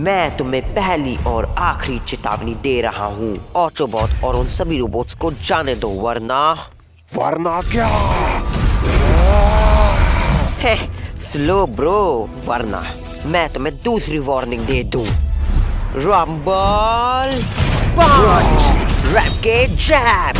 मैं तुम्हें पहली और आखिरी चेतावनी दे रहा हूँ, ऑटोबॉट और उन सभी रोबोट्स को जाने दो, वरना क्या? स्लो ब्रो, वरना मैं तुम्हें दूसरी वार्निंग दे दूं। रंबल पंच, रैकेट जैब।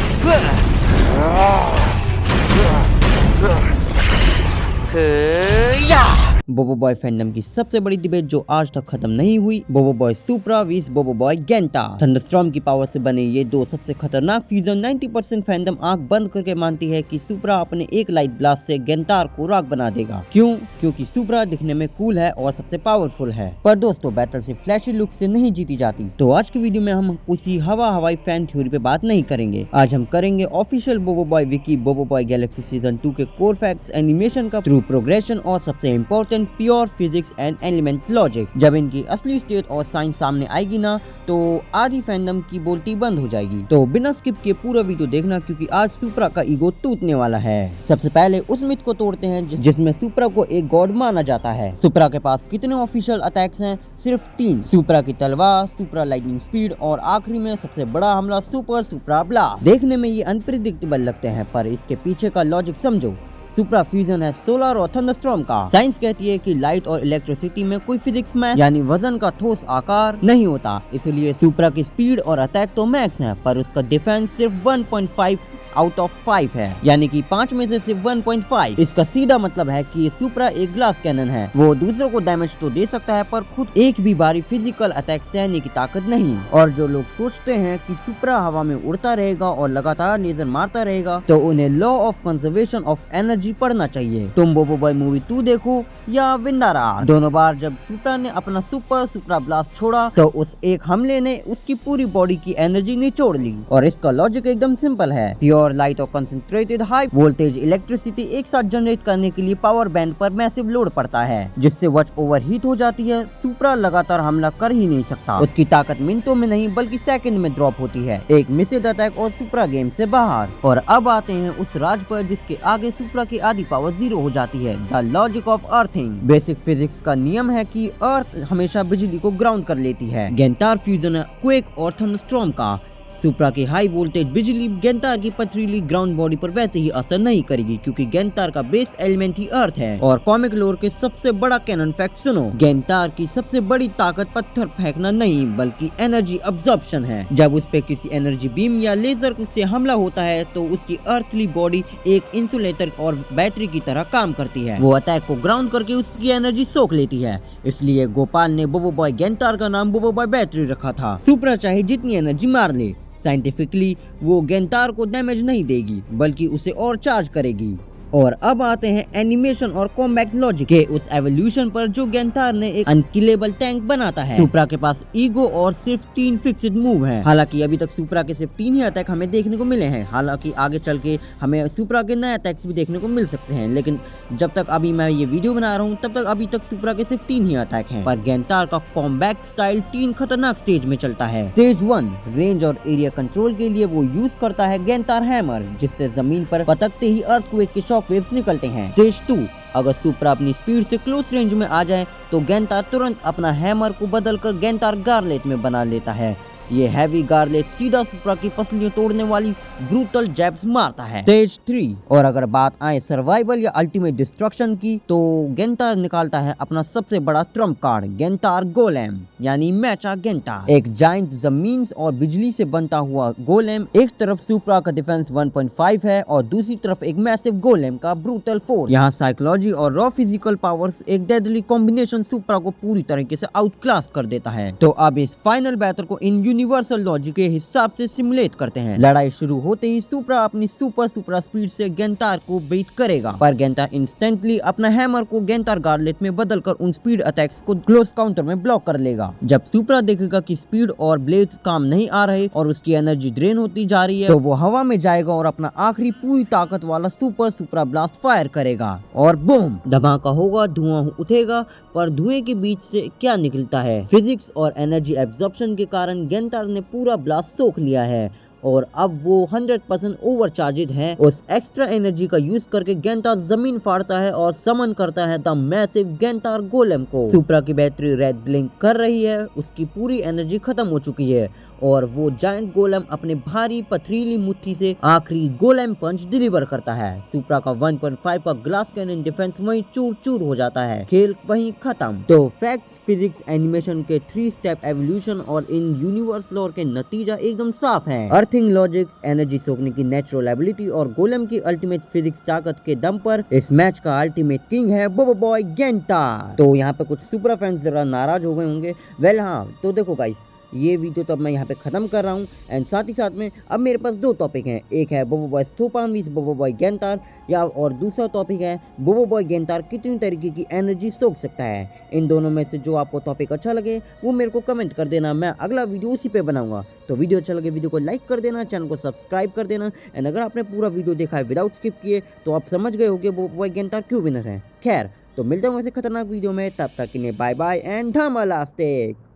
बोबो बॉय फैंडम की सबसे बड़ी डिबेट जो आज तक खत्म नहीं हुई, बोबो बॉय सुप्रा विस बोबो बॉय गेंटा। थंडरस्टॉर्म की पावर से बने ये दो सबसे खतरनाक फ्यूजन 90% फैंडम आंख बंद करके मानती है कि सुप्रा अपने एक लाइट ब्लास्ट से गेंटार को राख बना देगा। क्यों? क्योंकि सुप्रा दिखने में कूल है और सबसे पावरफुल है। पर दोस्तों, बैटल से फ्लैशी लुक से नहीं जीती जाती। तो आज की वीडियो में हम किसी हवाई फैन थ्योरी पे बात नहीं करेंगे। आज हम करेंगे ऑफिशियल बोबो बॉय विकी बोबो बॉय गैलेक्सी सीजन 2 के कोर फैक्ट्स, एनिमेशन का थ्रू प्रोग्रेशन और सबसे important pure physics and element logic. जब इनकी असली स्टेट और साइंस सामने आएगी ना, तो आधी फैंडम की बोलती बंद हो जाएगी। तो बिना स्किप के पूरा वीडियो देखना, क्योंकि आज सुप्रा का ईगो टूटने वाला है। सबसे पहले उस मिथ को तोड़ते हैं जिसमें सुप्रा को एक गॉड माना जाता है। सुप्रा के पास कितने ऑफिशियल अटैक्स हैं? सिर्फ 3। सुप्रा की तलवार, सुप्रा लाइटनिंग स्पीड और आखिरी में सबसे बड़ा हमला सुप्रा ब्लास्ट। देखने में ये अनप्रिडिक्टेबल लगते हैं, पर इसके पीछे का लॉजिक समझो। सुप्रा फ्यूजन है सोलर और थंडरस्टॉर्म का। साइंस कहती है कि लाइट और इलेक्ट्रिसिटी में कोई फिजिक्स मैथ यानी वजन का ठोस आकार नहीं होता, इसलिए सुप्रा की स्पीड और अटैक तो मैक्स है, पर उसका डिफेंस सिर्फ 1.5 आउट ऑफ 5 है, यानी कि 5 में से सिर्फ 1.5। इसका सीधा मतलब है कि सुप्रा एक ग्लास कैनन है। वो दूसरों को डैमेज तो दे सकता है, पर खुद एक भी बारी फिजिकल अटैक सहने की ताकत नहीं। और जो लोग सोचते हैं कि सुप्रा हवा में उड़ता रहेगा और लगातार लेजर मारता रहेगा, तो उन्हें law of conservation of energy पढ़ना चाहिए। तुम बोबो बॉय मूवी 2 देखो या विंदारा, दोनों बार जब सुप्रा ने अपना सुप्रा ब्लास्ट छोड़ा, तो उस एक हमले ने उसकी पूरी बॉडी की एनर्जी निचोड़ ली। और इसका लॉजिक एकदम सिंपल है। प्योर लाइट और कंसंट्रेटेड हाई वोल्टेज इलेक्ट्रिसिटी एक साथ जनरेट करने के लिए पावर बैंड पर मैसिव लोड पड़ता है, जिससे वॉच ओवरहीट हो जाती है। सुप्रा लगातार हमला कर ही नहीं सकता। उसकी ताकत मिनटों में नहीं बल्कि सेकंड में ड्रॉप होती है, एक मिसेड अटैक और सुप्रा गेम से बाहर। और अब आते हैं उस राज पर जिसके आगे सुप्रा की आधी पावर 0 हो जाती है, the logic of earthing. Basic physics का नियम है कि अर्थ हमेशा बिजली को ग्राउंड कर लेती है। गेंटार फ्यूजन है क्वेक और थंडरस्टॉर्म का। सुप्रा की हाई वोल्टेज बिजली गेंटार की पथरीली ग्राउंड बॉडी पर वैसे ही असर नहीं करेगी, क्योंकि गेंटार का बेस एलिमेंट ही अर्थ है। और कॉमिक लोर के सबसे बड़ा कैनन फैक्ट सुनो, गेंटार की सबसे बड़ी ताकत पत्थर फेंकना नहीं बल्कि एनर्जी अब्जॉर्प्शन है। जब उस पे किसी एनर्जी बीम या लेजर से हमला होता है, तो उसकी अर्थली बॉडी एक इंसुलेटर और बैटरी की तरह काम करती है। वो अटैक को ग्राउंड करके उसकी एनर्जी सोख लेती है। इसलिए गोपाल ने बोबो बॉय गेंटार का नाम बोबो बॉय बैटरी रखा था। सुप्रा चाहे जितनी एनर्जी मार ले, साइंटिफिकली वो गेंटार को डैमेज नहीं देगी, बल्कि उसे और चार्ज करेगी। और अब आते हैं एनिमेशन और कॉम्बैट लॉजिक के उस एवोल्यूशन पर, जो गेंटार ने एक अनकिलेबल टैंक बनाता है। सुप्रा के पास ईगो और सिर्फ 3 फिक्स्ड मूव हैं। हालांकि अभी तक सुप्रा के सिर्फ 3 ही अटैक हमें देखने को मिले हैं। हालांकि आगे चल के हमें सुप्रा के नए अटैक्स भी देखने को मिल सकते हैं, लेकिन जब तक अभी मैं ये वीडियो बना रहा हूँ, तब तक अभी तक सुप्रा के सिर्फ 3 ही अटैक हैं। पर गेंटार का कॉम्बैट स्टाइल 3 खतरनाक स्टेज में चलता है। स्टेज 1 रेंज और एरिया कंट्रोल के लिए वो यूज करता है गेंटार हैमर, जिससे जमीन पर पटकते ही अर्थक्वेक के शॉक वेव्स निकलते हैं। स्टेज 2 अगर सुप्रा अपनी स्पीड से क्लोज रेंज में आ जाए, तो गेंटार तुरंत अपना हैमर को बदलकर गेंटार गार्लेट में बना लेता है। ये हैवी गार्लेट सीधा सुप्रा की पसलियां तोड़ने वाली ब्रूटल जैब्स मारता है। स्टेज 3 और अगर बात आए सर्वाइवल या अल्टीमेट डिस्ट्रक्शन की, तो गेंटार निकालता है अपना सबसे बड़ा ट्रम्प कार्ड, गेंटार गोलेम यानी मैचा गेंटार। एक जाइंट जमीन और बिजली से बनता हुआ गोलेम। एक तरफ सुप्रा का डिफेंस 1.5 है और दूसरी तरफ एक मैसिव गोलेम का ब्रूटल फोर्स। यहाँ साइकोलॉजी और रॉ फिजिकल पावर्स एक डेडली कॉम्बिनेशन सुप्रा को पूरी तरीके से आउट क्लास कर देता है। तो अब इस फाइनल बैटल को इन यूनिवर्सल लॉजिक के हिसाब से सिमुलेट करते हैं। लड़ाई शुरू होते ही सुप्रा अपनी सुपर स्पीड से गेंटार को बीट करेगा, पर गेंटार इंस्टेंटली अपना हैमर को गेंटार गार्लेट में बदलकर उन स्पीड अटैक्स को क्लोज काउंटर में ब्लॉक कर लेगा। जब सुप्रा देखेगा कि स्पीड और ब्लेड्स काम नहीं आ रहे और उसकी एनर्जी ड्रेन होती जा रही है, तो वो हवा में जाएगा और अपना आखिरी पूरी ताकत वाला सुप्रा ब्लास्ट फायर करेगा और बूम, धमाका होगा, धुआं उठेगा। पर धुएं के बीच से क्या निकलता है? फिजिक्स और एनर्जी एब्जॉर्प्शन के कारण गेंटार ने पूरा ब्लास्ट सोख लिया है और अब वो 100% ओवरचार्जेड है। उस एक्स्ट्रा एनर्जी का यूज करके गेंटार जमीन फाड़ता है और समन करता है द मैसिव गेंटार गोलेम को। सुप्रा की बैटरी रेड ब्लिंक कर रही है, उसकी पूरी एनर्जी खत्म हो चुकी है और वो जायंट गोलेम अपने भारी पथरीली मुट्ठी से आखिरी गोलेम पंच डिलीवर करता है। सुप्रा का 1.5 का ग्लास कैनन डिफेंस वहीं चूर चूर हो जाता है, खेल वहीं खत्म। तो फैक्ट्स, फिजिक्स, एनिमेशन के 3 स्टेप एवोल्यूशन और इन यूनिवर्स लॉर के नतीजा एकदम साफ है। अर्थिंग लॉजिक, एनर्जी सोखने की नेचुरल एबिलिटी और गोलेम की अल्टीमेट फिजिक्स ताकत के दम पर इस मैच का अल्टीमेट किंग है बोबो बॉय गेंटार। तो यहाँ पे कुछ सुप्रा फैंस जरा नाराज हो गए होंगे। वेल हाँ, तो देखो गाइस, ये वीडियो तो अब मैं यहाँ पे खत्म कर रहा हूँ एंड साथ ही साथ में अब मेरे पास 2 टॉपिक हैं। एक है बोबो बॉय सोपान विस बोबो बॉय गेंटार, या और दूसरा टॉपिक है बोबो बॉय गेंटार कितनी तरीके की एनर्जी सोख सकता है। इन दोनों में से जो आपको टॉपिक अच्छा लगे वो मेरे को कमेंट कर देना, मैं अगला वीडियो उसी पे बनाऊंगा। तो वीडियो अच्छा लगे वीडियो को लाइक कर देना, चैनल को सब्सक्राइब कर देना एंड अगर आपने पूरा वीडियो देखा है विदाउट स्किप किए तो आप समझ गए होंगे बोबो बॉय गेंटार क्यों विनर है। खैर, तो मिलते हैं ऐसे खतरनाक वीडियो में, तब तक के लिए बाय बाय एंड धमालास्टिक।